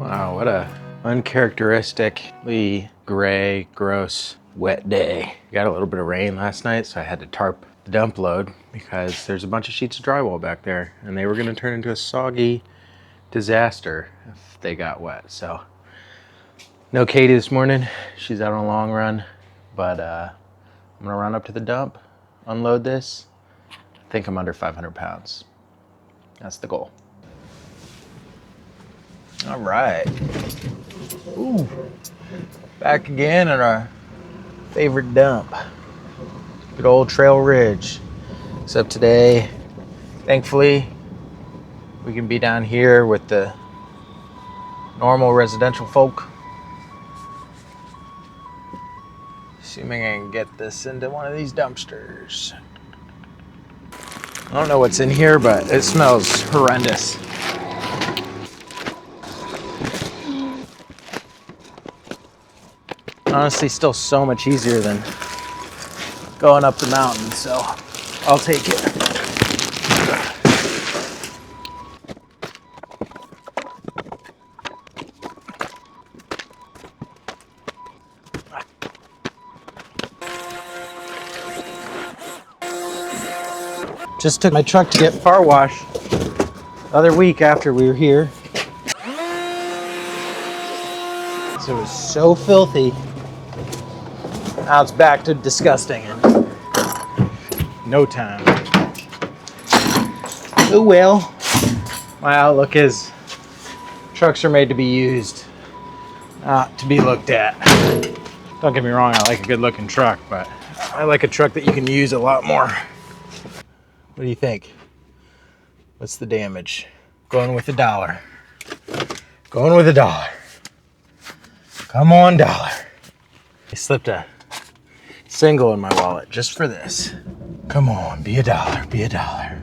Wow, what a uncharacteristically gray, gross, wet day. Got a little bit of rain last night, so I had to tarp the dump load because there's a bunch of sheets of drywall back there and they were gonna turn into a soggy disaster if they got wet. So no Katie this morning, she's out on a long run, but I'm gonna run up to the dump, unload this. I think I'm under 500 pounds. That's the goal. All right. Ooh, back again at our favorite dump. Good old Trail Ridge. Except today, thankfully, we can be down here with the normal residential folk. Assuming I can get this into one of these dumpsters. I don't know what's in here, but it smells horrendous. Honestly, still so much easier than going up the mountain, so I'll take it. Just took my truck to get car washed the other week after we were here. So it was so filthy. Now it's back to disgusting in no time. Oh well. My outlook is trucks are made to be used, not to be looked at. Don't get me wrong, I like a good looking truck, but I like a truck that you can use a lot more. What do you think? What's the damage? Going with $1. Going with $1. Come on, dollar. I slipped a single in my wallet just for this. Come on, be $1, be $1.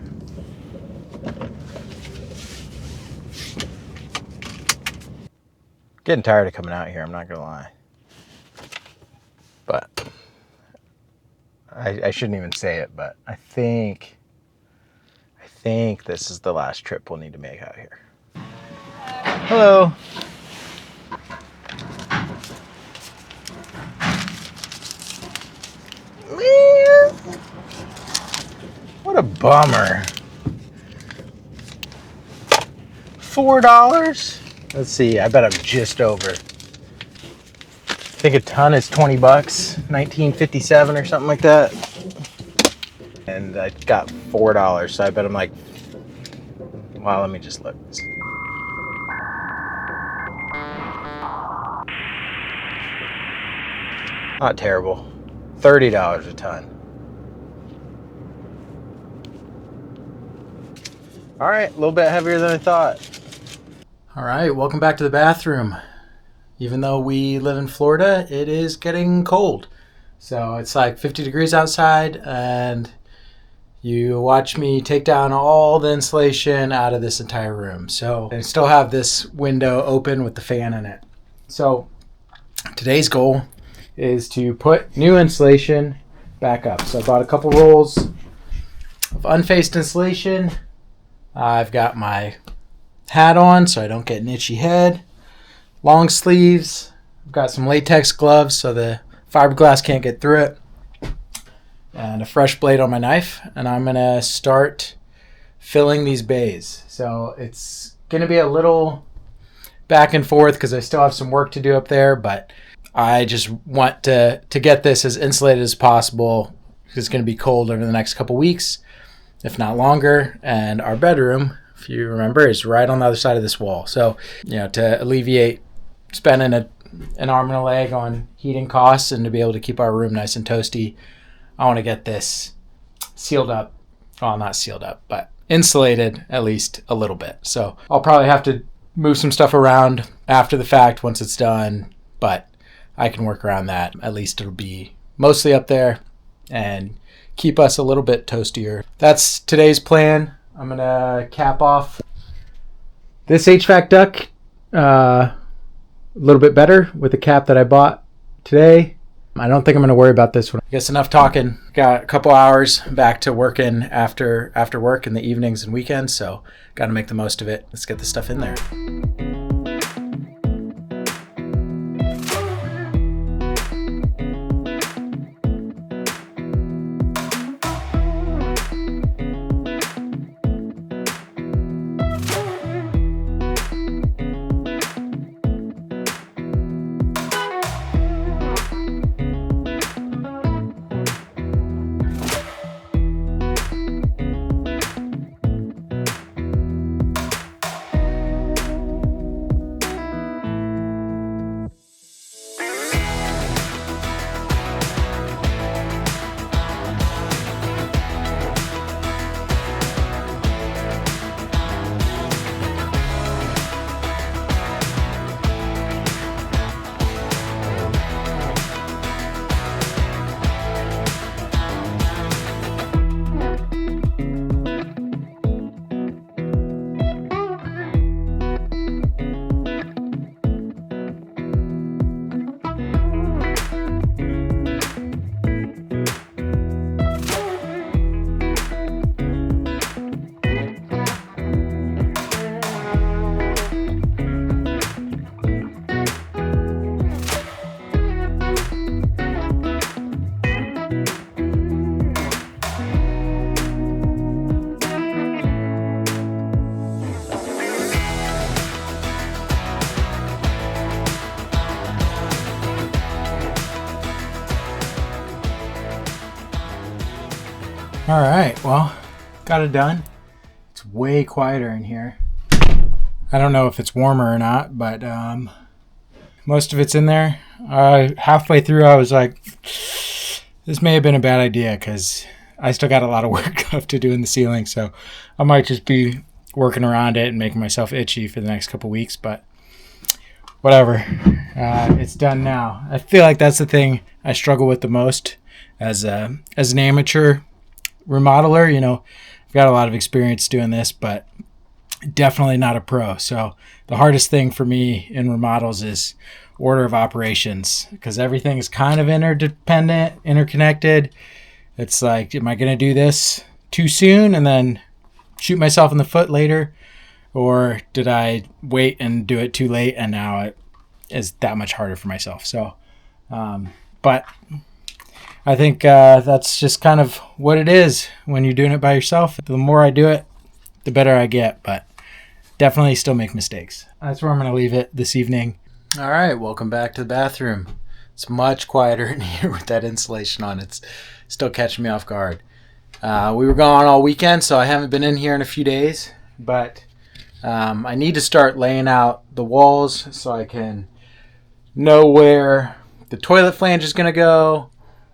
Getting tired of coming out here, I'm not gonna lie. But I shouldn't even say it, but I think this is the last trip we'll need to make out here. Hello. What a bummer. $4? Let's see, I bet I'm just over. I think a ton is 20 bucks, 1957 or something like that. And I got $4, so I bet I'm like, wow, let me just look. Not terrible. $30 a ton. All right, a little bit heavier than I thought. All right, welcome back to the bathroom. Even though we live in Florida, it is getting cold. So it's like 50 degrees outside, and you watch me take down all the insulation out of this entire room. So I still have this window open with the fan in it. So today's goal is to put new insulation back up. So I bought a couple rolls of unfaced insulation. I've got my hat on so I don't get an itchy head. Long sleeves. I've got some latex gloves so the fiberglass can't get through it. And a fresh blade on my knife. And I'm going to start filling these bays. So it's going to be a little back and forth because I still have some work to do up there. But I just want to get this as insulated as possible because it's going to be cold over the next couple weeks, if not longer. And our bedroom, if you remember, is right on the other side of this wall. So, to alleviate spending an arm and a leg on heating costs and to be able to keep our room nice and toasty, I want to get this sealed up. Well, not sealed up, but insulated at least a little bit. So I'll probably have to move some stuff around after the fact once it's done, but I can work around that. At least it'll be mostly up there and keep us a little bit toastier. That's today's plan. I'm going to cap off this HVAC duct a little bit better with the cap that I bought today. I don't think I'm going to worry about this one. I guess enough talking. Got a couple hours back to working after work in the evenings and weekends, so got to make the most of it. Let's get the stuff in there. All right, well, got it done. It's way quieter in here. I don't know if it's warmer or not, but most of it's in there. Halfway through, I was like, this may have been a bad idea because I still got a lot of work left to do in the ceiling, so I might just be working around it and making myself itchy for the next couple weeks, but whatever. It's done now. I feel like that's the thing I struggle with the most as an amateur remodeler. You know, I've got a lot of experience doing this, but definitely not a pro. So the hardest thing for me in remodels is order of operations, because everything is kind of interdependent, interconnected. It's like, am I going to do this too soon and then shoot myself in the foot later? Or did I wait and do it too late and now it is that much harder for myself? So, but I think that's just kind of what it is when you're doing it by yourself. The more I do it, the better I get, but definitely still make mistakes. That's where I'm going to leave it this evening. All right, welcome back to the bathroom. It's much quieter in here with that insulation on. It's still catching me off guard. We were gone all weekend, so I haven't been in here in a few days, but I need to start laying out the walls so I can know where the toilet flange is going to go.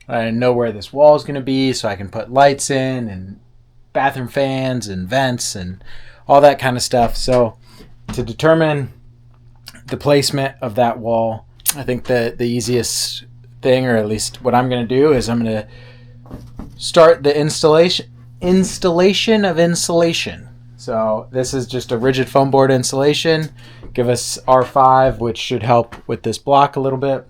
I know where this wall is going to be so I can put lights in and bathroom fans and vents and all that kind of stuff. So to determine the placement of that wall, I think the easiest thing, or at least what I'm going to do, is I'm going to start the installation of insulation. So this is just a rigid foam board insulation. Give us R5, which should help with this block a little bit.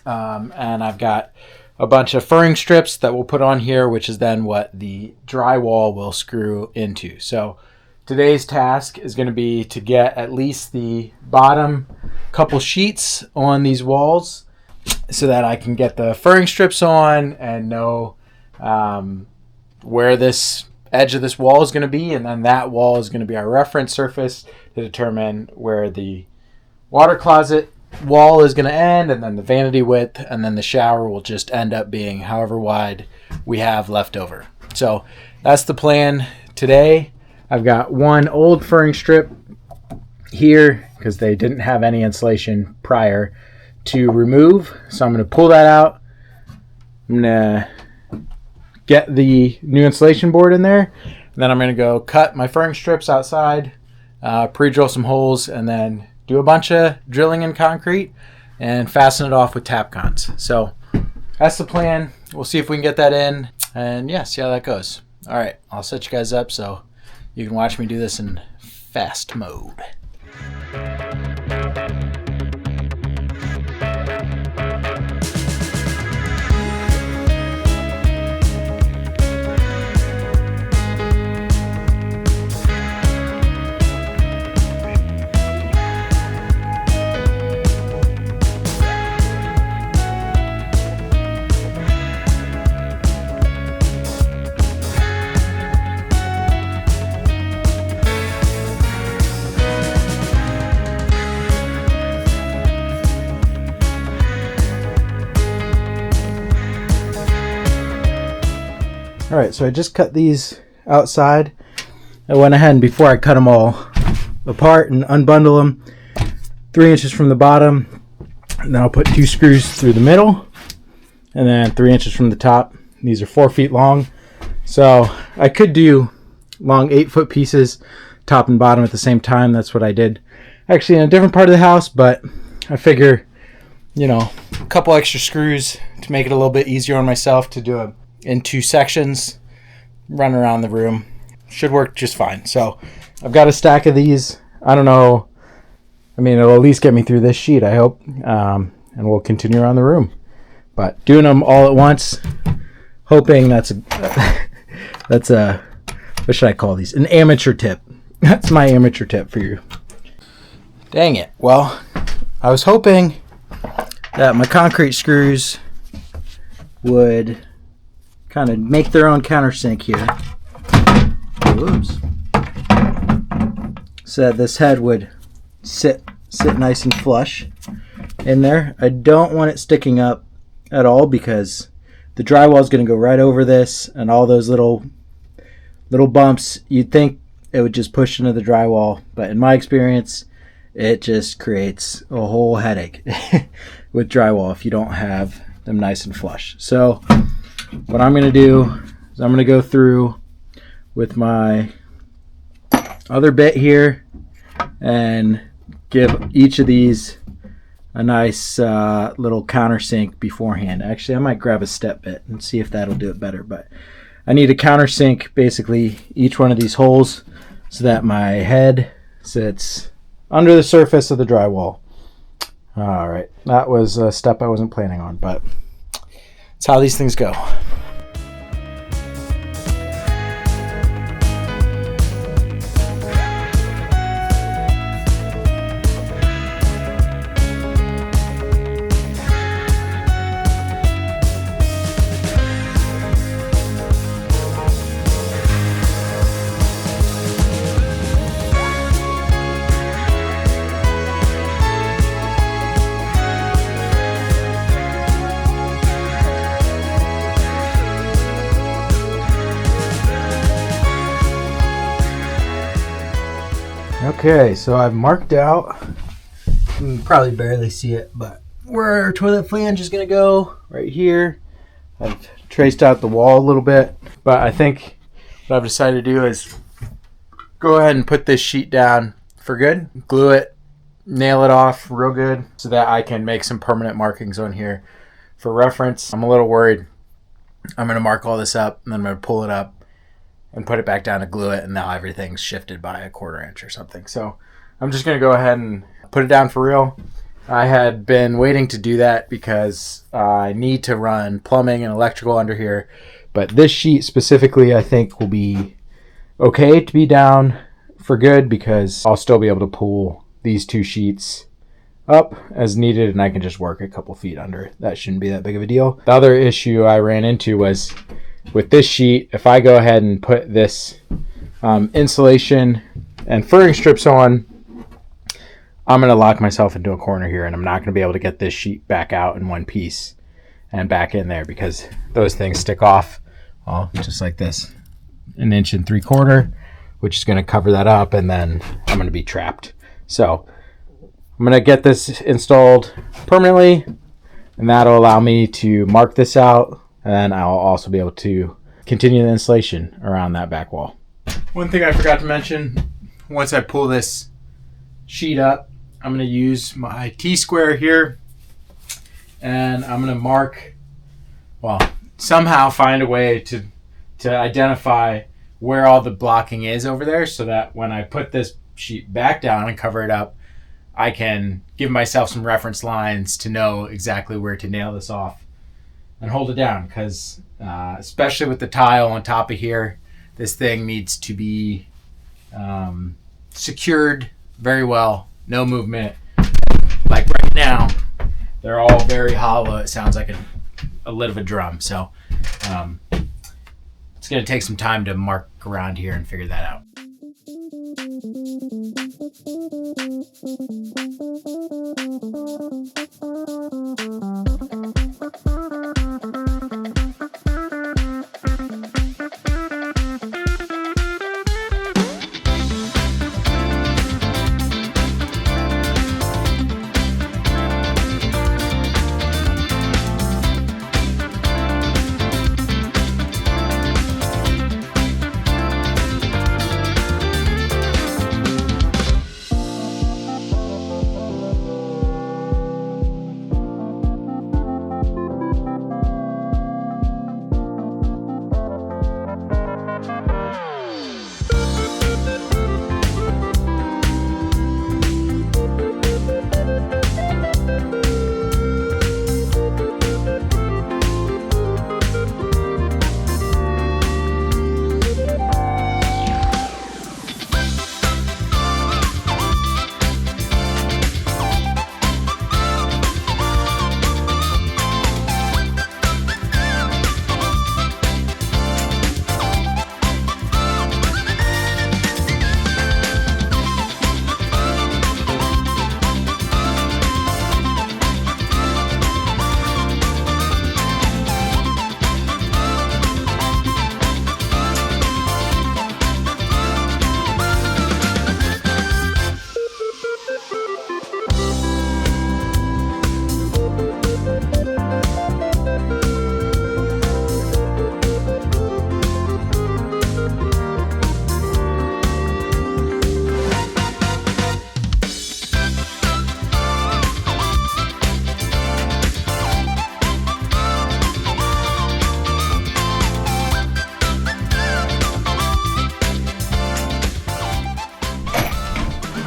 And I've got a bunch of furring strips that we'll put on here, which is then what the drywall will screw into. So today's task is going to be to get at least the bottom couple sheets on these walls so that I can get the furring strips on and know where this edge of this wall is going to be, and then that wall is going to be our reference surface to determine where the water closet wall is going to end, and then the vanity width, and then the shower will just end up being however wide we have left over. So that's the plan today. I've got one old furring strip here because they didn't have any insulation prior to remove, so I'm going to pull that out. I'm going to get the new insulation board in there, and then I'm going to go cut my furring strips outside, pre-drill some holes, and then do a bunch of drilling in concrete and fasten it off with Tapcons. So that's the plan. We'll see if we can get that in, and yeah, see how that goes. All right, I'll set you guys up so you can watch me do this in fast mode. All right, so I just cut these outside. I went ahead and before I cut them all apart and unbundle them, 3 inches from the bottom, and then I'll put 2 screws through the middle, and then 3 inches from the top. These are 4 feet long, so I could do long 8-foot pieces, top and bottom at the same time. That's what I did actually in a different part of the house, but I figure, you know, a couple extra screws to make it a little bit easier on myself to do it in 2 sections, run around the room. Should work just fine. So I've got a stack of these. I don't know. I mean, it'll at least get me through this sheet, I hope. And we'll continue around the room. But doing them all at once, hoping that's a what should I call these? An amateur tip. That's my amateur tip for you. Dang it. Well, I was hoping that my concrete screws would kind of make their own countersink here. Whoops. So that this head would sit nice and flush in there. I don't want it sticking up at all because the drywall is going to go right over this, and all those little bumps, you'd think it would just push into the drywall, but in my experience, it just creates a whole headache with drywall if you don't have them nice and flush. So what I'm going to do is I'm going to go through with my other bit here and give each of these a nice little countersink beforehand. Actually, I might grab a step bit and see if that'll do it better, but I need to countersink basically each one of these holes so that my head sits under the surface of the drywall. All right, that was a step I wasn't planning on, but that's how these things go. Okay, so I've marked out, you can probably barely see it, but where our toilet flange is going to go, right here. I've traced out the wall a little bit, but I think what I've decided to do is go ahead and put this sheet down for good, glue it, nail it off real good so that I can make some permanent markings on here for reference. I'm a little worried I'm going to mark all this up and then I'm going to pull it up and put it back down to glue it, and now everything's shifted by a 1/4 inch or something. So I'm just going to go ahead and put it down for real. I had been waiting to do that because I need to run plumbing and electrical under here, but this sheet specifically I think will be okay to be down for good because I'll still be able to pull these 2 sheets up as needed and I can just work a couple feet under. That shouldn't be that big of a deal. The other issue I ran into was with this sheet, if I go ahead and put this insulation and furring strips on, I'm going to lock myself into a corner here and I'm not going to be able to get this sheet back out in one piece and back in there because those things stick off, well, just like this, 1 3/4 inches, which is going to cover that up, and then I'm going to be trapped. So I'm going to get this installed permanently, and that'll allow me to mark this out, and I'll also be able to continue the insulation around that back wall. One thing I forgot to mention, once I pull this sheet up, I'm going to use my T-square here, and I'm going to mark, well, somehow find a way to identify where all the blocking is over there so that when I put this sheet back down and cover it up, I can give myself some reference lines to know exactly where to nail this off and hold it down, because especially with the tile on top of here, this thing needs to be secured very well, no movement. Like right now, they're all very hollow. It sounds like a lid of a drum. So it's going to take some time to mark around here and figure that out.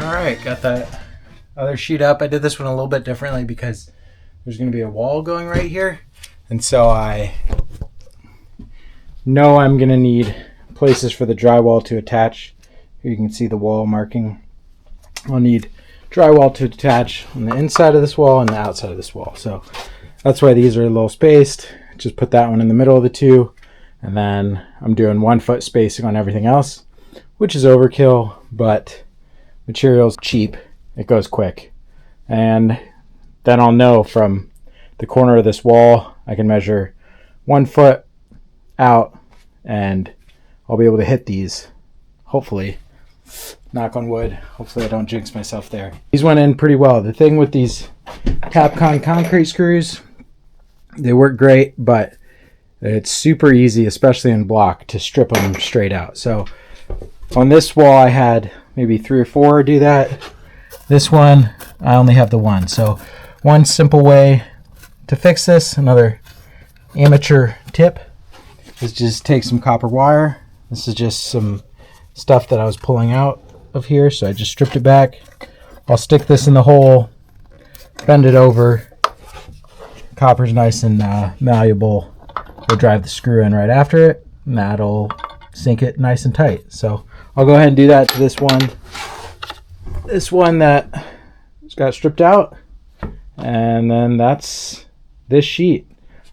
All right, got that other sheet up. I did this one a little bit differently because there's going to be a wall going right here. And so I know I'm going to need places for the drywall to attach. Here you can see the wall marking. I'll need drywall to attach on the inside of this wall and the outside of this wall. So that's why these are a little spaced. Just put that one in the middle of the two. And then I'm doing 1 foot spacing on everything else, which is overkill, but material's cheap. It goes quick. And then I'll know from the corner of this wall, I can measure 1 foot out and I'll be able to hit these, hopefully. Knock on wood. Hopefully I don't jinx myself there. These went in pretty well. The thing with these Capcom concrete screws, they work great, but it's super easy, especially in block, to strip them straight out. So on this wall I had maybe 3 or 4 do that. This one I only have the one. So one simple way to fix this, another amateur tip, is just take some copper wire. This is just some stuff that I was pulling out of here, so I just stripped it back. I'll stick this in the hole, bend it over. Copper's nice and malleable. We'll drive the screw in right after it, and that'll sink it nice and tight. So I'll go ahead and do that to this one. This one that got stripped out, and then that's this sheet.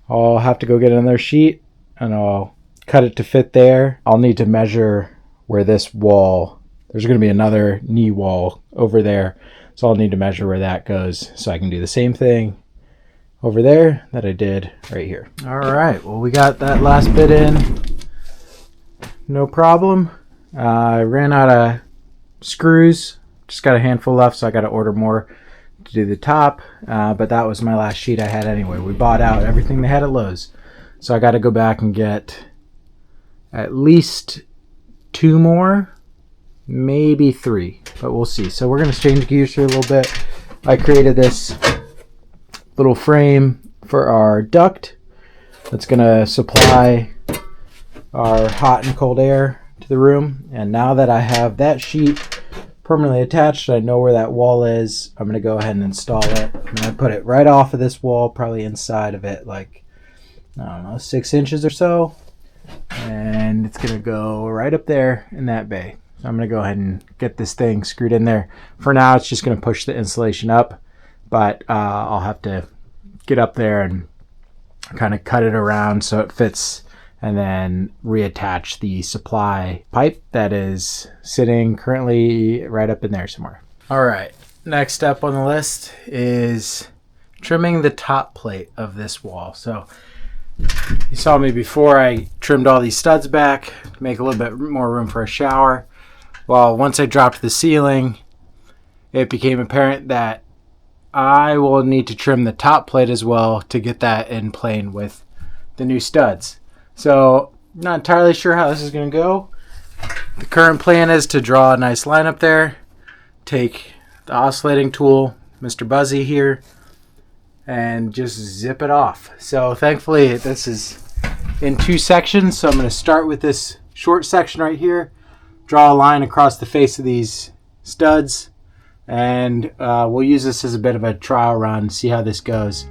I'll have to go get another sheet and I'll cut it to fit there. I'll need to measure where this wall, there's going to be another knee wall over there, so I'll need to measure where that goes so I can do the same thing over there that I did right here. All right, well, we got that last bit in, no problem. I ran out of screws, just got a handful left, so I got to order more to do the top, but that was my last sheet I had anyway. We bought out everything they had at Lowe's, so I got to go back and get at least 2 more, maybe 3, but we'll see. So we're going to change gears here a little bit. I created this little frame for our duct that's going to supply our hot and cold air to the room. And now that I have that sheet permanently attached, I know where that wall is, I'm going to go ahead and install it. I'm going to put it right off of this wall, probably inside of it, like, I don't know, 6 inches or so. And it's going to go right up there in that bay. So I'm going to go ahead and get this thing screwed in there. For now, it's just going to push the insulation up, but I'll have to get up there and kind of cut it around so it fits, and then reattach the supply pipe that is sitting currently right up in there somewhere. All right, next up on the list is trimming the top plate of this wall. So you saw me before, I trimmed all these studs back to make a little bit more room for a shower. Well, once I dropped the ceiling, it became apparent that I will need to trim the top plate as well to get that in plane with the new studs. So not entirely sure how this is going to go. The current plan is to draw a nice line up there, take the oscillating tool, Mr. Buzzy here, and just zip it off. So thankfully this is in 2 sections, so I'm going to start with this short section right here, draw a line across the face of these studs, and we'll use this as a bit of a trial run, see how this goes.